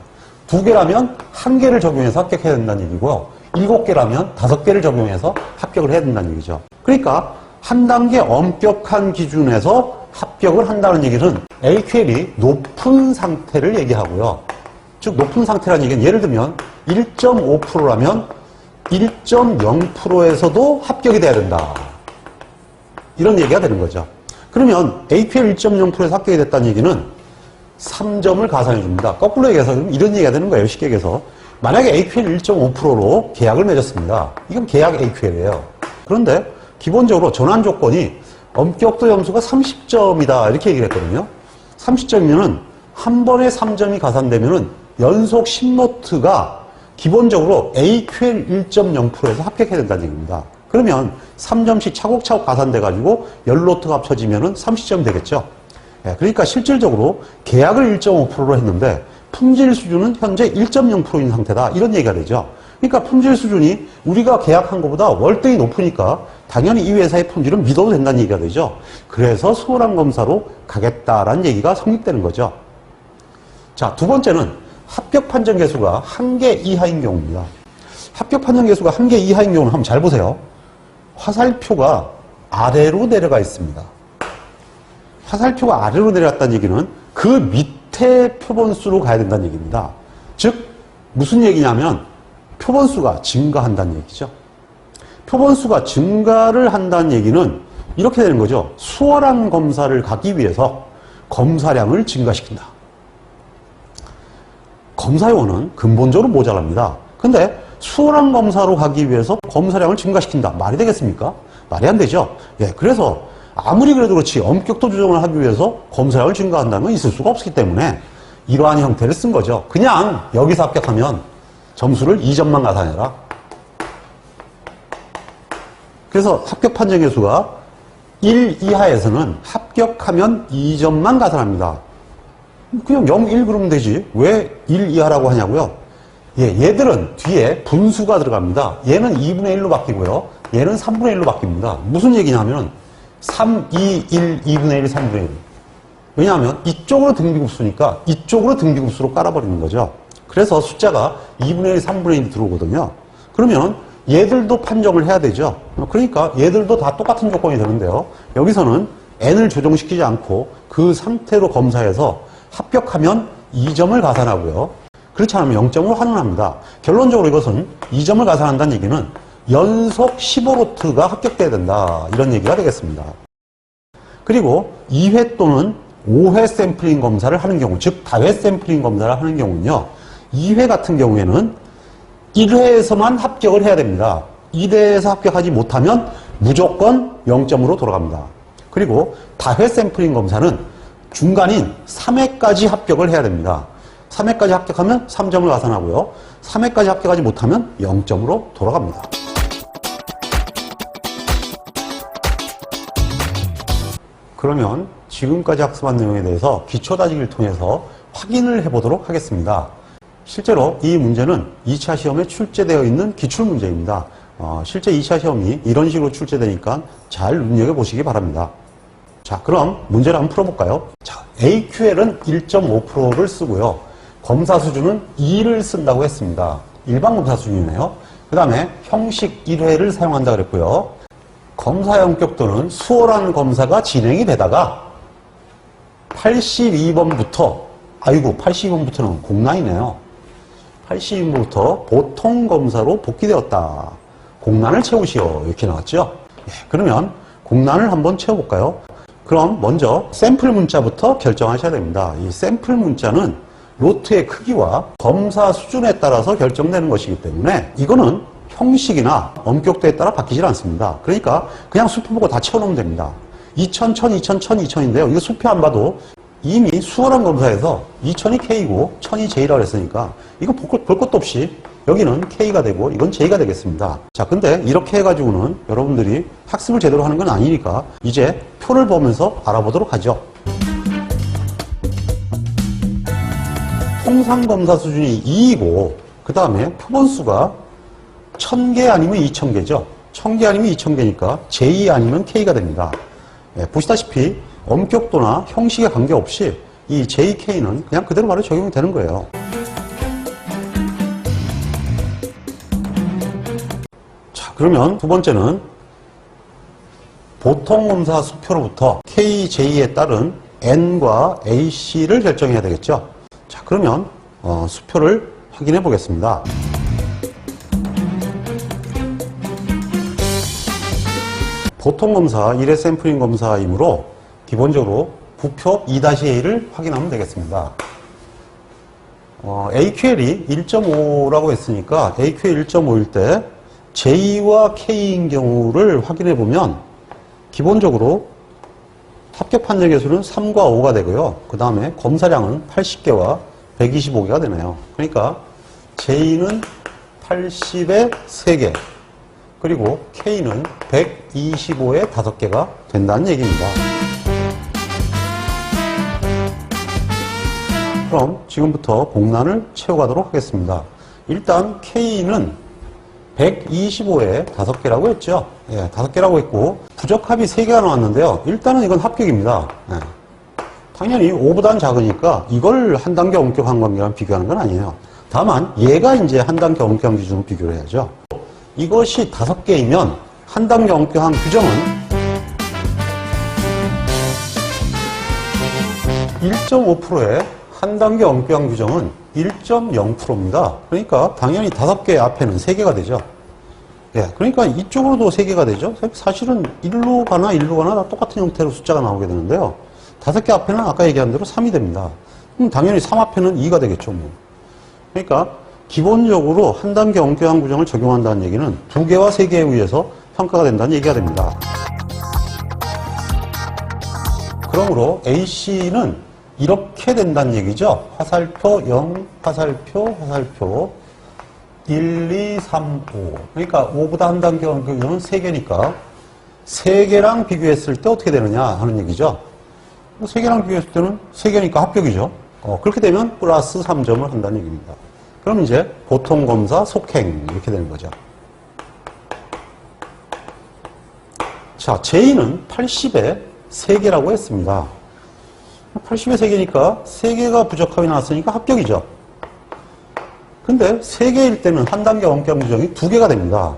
S1: 2개라면 1개를 적용해서 합격해야 된다는 얘기고요. 7개라면 5개를 적용해서 합격을 해야 된다는 얘기죠. 그러니까 한 단계 엄격한 기준에서 합격을 한다는 얘기는 AQL이 높은 상태를 얘기하고요. 즉 높은 상태라는 얘기는 예를 들면 1.5%라면 1.0%에서도 합격이 돼야 된다. 이런 얘기가 되는 거죠. 그러면 AQL 1.0%에서 합격이 됐다는 얘기는 3점을 가산해 줍니다. 거꾸로 얘기해서 이런 얘기가 되는 거예요. 쉽게 얘기해서. 만약에 AQL 1.5%로 계약을 맺었습니다. 이건 계약 AQL이에요. 그런데 기본적으로 전환 조건이 엄격도 점수가 30점이다 이렇게 얘기를 했거든요. 30점이면은 한 번에 3점이 가산되면은 연속 10노트가 기본적으로 AQL 1.0%에서 합격해야 된다는 얘기입니다. 그러면 3점씩 차곡차곡 가산돼가지고 10노트가 합쳐지면은 30점 되겠죠. 그러니까 실질적으로 계약을 1.5%로 했는데 품질 수준은 현재 1.0%인 상태다. 이런 얘기가 되죠. 그러니까 품질 수준이 우리가 계약한 것보다 월등히 높으니까 당연히 이 회사의 품질은 믿어도 된다는 얘기가 되죠. 그래서 수월한 검사로 가겠다라는 얘기가 성립되는 거죠. 자, 두 번째는 합격 판정 개수가 1개 이하인 경우입니다. 합격 판정 개수가 1개 이하인 경우는 한번 잘 보세요. 화살표가 아래로 내려가 있습니다. 화살표가 아래로 내려갔다는 얘기는 그 밑에 표본수로 가야 된다는 얘기입니다. 즉 무슨 얘기냐면 표본수가 증가한다는 얘기죠. 표본수가 증가를 한다는 얘기는 이렇게 되는 거죠. 수월한 검사를 가기 위해서 검사량을 증가시킨다. 검사요원은 근본적으로 모자랍니다. 근데 수월한 검사로 가기 위해서 검사량을 증가시킨다. 말이 되겠습니까? 말이 안 되죠. 예, 그래서 아무리 그래도 그렇지 엄격도 조정을 하기 위해서 검사량을 증가한다는 건 있을 수가 없기 때문에 이러한 형태를 쓴 거죠. 그냥 여기서 합격하면 점수를 2점만 가산해라. 그래서 합격 판정 계수가 1 이하에서는 합격하면 2점만 가산합니다. 그냥 0, 1 그러면 되지. 왜 1 이하라고 하냐고요? 예, 얘들은 뒤에 분수가 들어갑니다. 얘는 2분의 1로 바뀌고요. 얘는 3분의 1로 바뀝니다. 무슨 얘기냐면 3, 2, 1, 2분의 1, 3분의 1. 왜냐하면 이쪽으로 등비급수니까 이쪽으로 등비급수로 깔아버리는 거죠. 그래서 숫자가 2분의 1, 3분의 1이 들어오거든요. 그러면 얘들도 판정을 해야 되죠. 그러니까 얘들도 다 똑같은 조건이 되는데요. 여기서는 n을 조정시키지 않고 그 상태로 검사해서 합격하면 2점을 가산하고요. 그렇지 않으면 0점으로 환원합니다. 결론적으로 이것은 2점을 가산한다는 얘기는 연속 15로트가 합격돼야 된다. 이런 얘기가 되겠습니다. 그리고 2회 또는 5회 샘플링 검사를 하는 경우, 즉 다회 샘플링 검사를 하는 경우는요. 2회 같은 경우에는 1회에서만 합격을 해야 됩니다. 2대에서 합격하지 못하면 무조건 0점으로 돌아갑니다. 그리고 다회 샘플링 검사는 중간인 3회까지 합격을 해야 됩니다. 3회까지 합격하면 3점을 가산하고요. 3회까지 합격하지 못하면 0점으로 돌아갑니다. 그러면 지금까지 학습한 내용에 대해서 기초다지기를 통해서 확인을 해보도록 하겠습니다. 실제로 이 문제는 2차 시험에 출제되어 있는 기출문제입니다. 실제 2차 시험이 이런 식으로 출제되니까 잘 눈여겨보시기 바랍니다. 자, 그럼 문제를 한번 풀어볼까요? 자, AQL은 1.5%를 쓰고요. 검사 수준은 2를 쓴다고 했습니다. 일반 검사 수준이네요. 그 다음에 형식 1회를 사용한다 그랬고요. 검사 형격도는 수월한 검사가 진행이 되다가 82번부터, 아이고 82번부터는 공란이네요. 82번부터 보통 검사로 복귀되었다. 공란을 채우시오. 이렇게 나왔죠. 예, 그러면 공란을 한번 채워볼까요? 그럼 먼저 샘플 문자부터 결정하셔야 됩니다. 이 샘플 문자는 로트의 크기와 검사 수준에 따라서 결정되는 것이기 때문에 이거는 형식이나 엄격도에 따라 바뀌질 않습니다. 그러니까 그냥 수표 보고 다 채워놓으면 됩니다. 2000, 1000, 2000, 1000, 2000인데요. 이거 수표 안 봐도 이미 수월한 검사에서 2000이 K고 1000이 J라고 했으니까 이거 볼 것도 없이 여기는 K가 되고 이건 J가 되겠습니다. 자, 근데 이렇게 해가지고는 여러분들이 학습을 제대로 하는 건 아니니까 이제 표를 보면서 알아보도록 하죠. 통상검사 수준이 2이고 그 다음에 표본수가 1000개 아니면 2000개죠. 1000개 아니면 2000개니까 J 아니면 K가 됩니다. 예, 보시다시피 엄격도나 형식에 관계없이 이 JK는 그냥 그대로 바로 적용이 되는 거예요. 자, 그러면 두 번째는 보통검사 수표로부터 KJ에 따른 N과 AC를 결정해야 되겠죠. 자, 그러면 수표를 확인해 보겠습니다. 보통검사 1회 샘플링 검사이므로 기본적으로 부표 2-A를 확인하면 되겠습니다. AQL이 1.5라고 했으니까 AQL 1.5일 때 J와 K인 경우를 확인해 보면 기본적으로 합격 판정 개수는 3과 5가 되고요. 그 다음에 검사량은 80개와 125개가 되네요. 그러니까 J는 80에 3개, 그리고 K는 125에 5개가 된다는 얘기입니다. 그럼 지금부터 공란을 채워가도록 하겠습니다. 일단 K는 125에 5개라고 했죠. 예, 5개라고 했고 부적합이 3개가 나왔는데요. 일단은 이건 합격입니다. 예. 당연히 5보다는 작으니까 이걸 한 단계 엄격한 관계랑 비교하는 건 아니에요. 다만 얘가 이제 한 단계 엄격한 기준으로 비교를 해야죠. 이것이 5개이면 한 단계 엄격한 규정은 1.5%에 한 단계 엄격한 규정은 1.0%입니다. 그러니까 당연히 5개 앞에는 3개가 되죠. 예, 그러니까 이쪽으로도 3개가 되죠. 사실은 1로 가나 1로 가나 다 똑같은 형태로 숫자가 나오게 되는데요. 5개 앞에는 아까 얘기한 대로 3이 됩니다. 그럼 당연히 3 앞에는 2가 되겠죠, 뭐. 그러니까 기본적으로 한 단계 엄격한 규정을 적용한다는 얘기는 2개와 3개에 의해서 평가가 된다는 얘기가 됩니다. 그러므로 AC는 이렇게 된다는 얘기죠. 화살표 0, 화살표 1, 2, 3, 5. 그러니까 5보다 한 단계 엄격한 규정은 3개니까 3개랑 비교했을 때 어떻게 되느냐 하는 얘기죠. 3개랑 비교했을 때는 3개니까 합격이죠. 그렇게 되면 플러스 3점을 한다는 얘기입니다. 그럼 이제 보통검사 속행 이렇게 되는 거죠. 자, J는 80에 3개라고 했습니다. 80에 3개니까 3개가 부적합이 나왔으니까 합격이죠. 근데 3개일 때는 한 단계 엄격한 규정이 2개가 됩니다.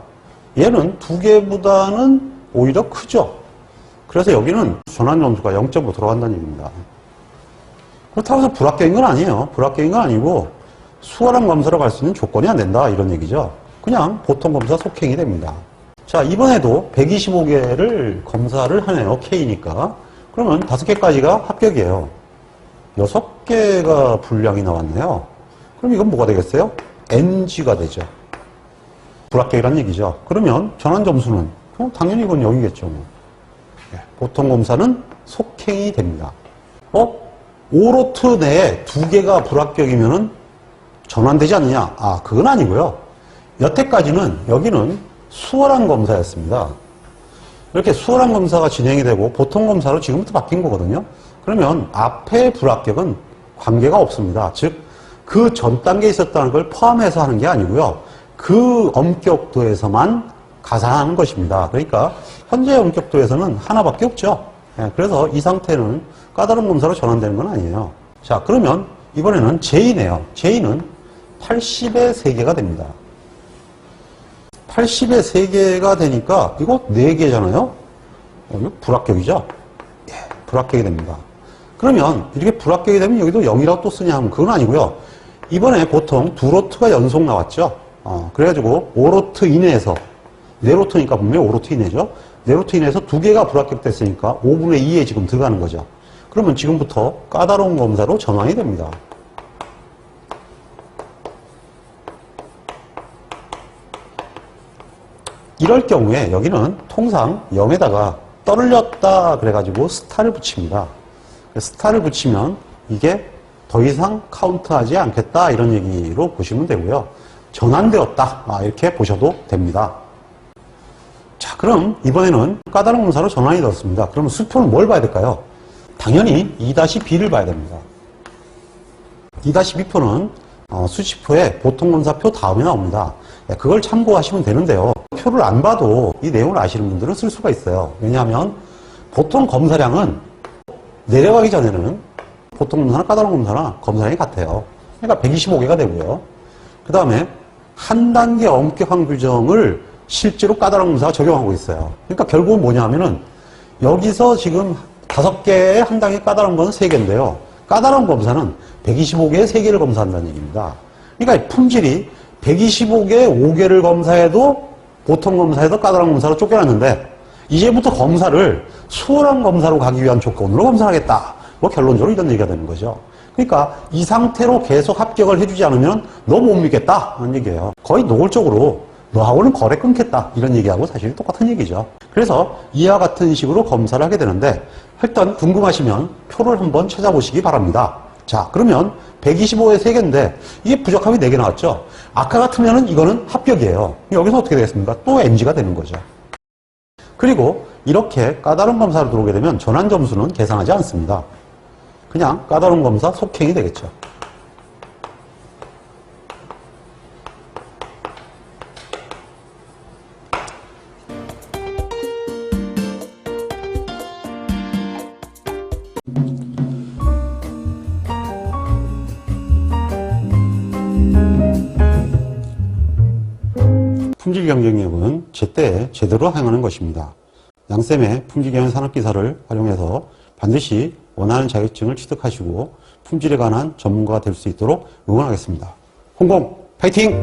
S1: 얘는 2개보다는 오히려 크죠. 그래서 여기는 전환 점수가 0.5 들어간다는 얘기입니다. 그렇다고 해서 불합격인 건 아니에요. 불합격인 건 아니고 수월한 검사로 갈 수 있는 조건이 안 된다 이런 얘기죠. 그냥 보통 검사 속행이 됩니다. 자, 이번에도 125개를 검사를 하네요. K니까. 그러면 5개까지가 합격이에요. 6개가 불량이 나왔네요. 그럼 이건 뭐가 되겠어요? NG가 되죠. 불합격이라는 얘기죠. 그러면 전환 점수는 당연히 이건 0이겠죠. 뭐. 보통 검사는 속행이 됩니다. 오로트 내에 2개가 불합격이면은 전환되지 않느냐? 아, 그건 아니고요. 여태까지는 여기는 수월한 검사였습니다. 이렇게 수월한 검사가 진행이 되고 보통 검사로 지금부터 바뀐 거거든요. 그러면 앞에 불합격은 관계가 없습니다. 즉, 그 전 단계에 있었다는 걸 포함해서 하는 게 아니고요. 그 엄격도에서만 가산하는 것입니다. 그러니까 현재 엄격도에서는 하나밖에 없죠. 그래서 이 상태는 까다로운 검사로 전환되는 건 아니에요. 자, 그러면 이번에는 J네요. J는 80에 3개가 됩니다. 80에 3개가 되니까 이거 4개잖아요. 이거 불합격이죠. 예, 불합격이 됩니다. 그러면 이렇게 불합격이 되면 여기도 0이라고 또 쓰냐 하면 그건 아니고요. 이번에 보통 2로트가 연속 나왔죠. 그래가지고 5로트 이내에서 4로트니까 분명히 5로트 이내죠. 4로트 이내에서 2개가 불합격됐으니까 5분의 2에 지금 들어가는 거죠. 그러면 지금부터 까다로운 검사로 전환이 됩니다. 이럴 경우에 여기는 통상 0에다가 떠올렸다 그래가지고 스타를 붙입니다. 스타를 붙이면 이게 더 이상 카운트하지 않겠다 이런 얘기로 보시면 되고요. 전환되었다 이렇게 보셔도 됩니다. 자, 그럼 이번에는 까다로운 검사로 전환이 되었습니다. 그러면 수표는 뭘 봐야 될까요? 당연히 2-B를 봐야 됩니다. 2-B표는 수치표에 보통검사표 다음에 나옵니다. 그걸 참고하시면 되는데요. 표를 안 봐도 이 내용을 아시는 분들은 쓸 수가 있어요. 왜냐하면 보통 검사량은 내려가기 전에는 보통 검사나 까다로운 검사나 검사량이 같아요. 그러니까 125개가 되고요. 그 다음에 한 단계 엄격한 규정을 실제로 까다로운 검사가 적용하고 있어요. 그러니까 결국은 뭐냐 하면은 여기서 지금 5개의 한 단계 까다로운 건 3개인데요. 까다로운 검사는 125개에 3개를 검사한다는 얘기입니다. 그러니까 품질이 125개에 5개를 검사해도 보통 검사에도 까다로운 검사로 쫓겨났는데 이제부터 검사를 수월한 검사로 가기 위한 조건으로 검사하겠다. 뭐 결론적으로 이런 얘기가 되는 거죠. 그러니까 이 상태로 계속 합격을 해주지 않으면 너 못 믿겠다 하는 얘기예요. 거의 노골적으로 너하고는 거래 끊겠다 이런 얘기하고 사실 똑같은 얘기죠. 그래서 이와 같은 식으로 검사를 하게 되는데 일단 궁금하시면 표를 한번 찾아보시기 바랍니다. 자, 그러면 125에 3개인데 이게 부적합이 4개 나왔죠. 아까 같으면은 이거는 합격이에요. 여기서 어떻게 되겠습니까? 또 NG가 되는 거죠. 그리고 이렇게 까다로운 검사로 들어오게 되면 전환 점수는 계산하지 않습니다. 그냥 까다로운 검사 속행이 되겠죠. 품질 경쟁력은 제때에 제대로 행하는 것입니다. 양쌤의 품질 경영 산업기사를 활용해서 반드시 원하는 자격증을 취득하시고 품질에 관한 전문가가 될 수 있도록 응원하겠습니다. 홍콩 파이팅!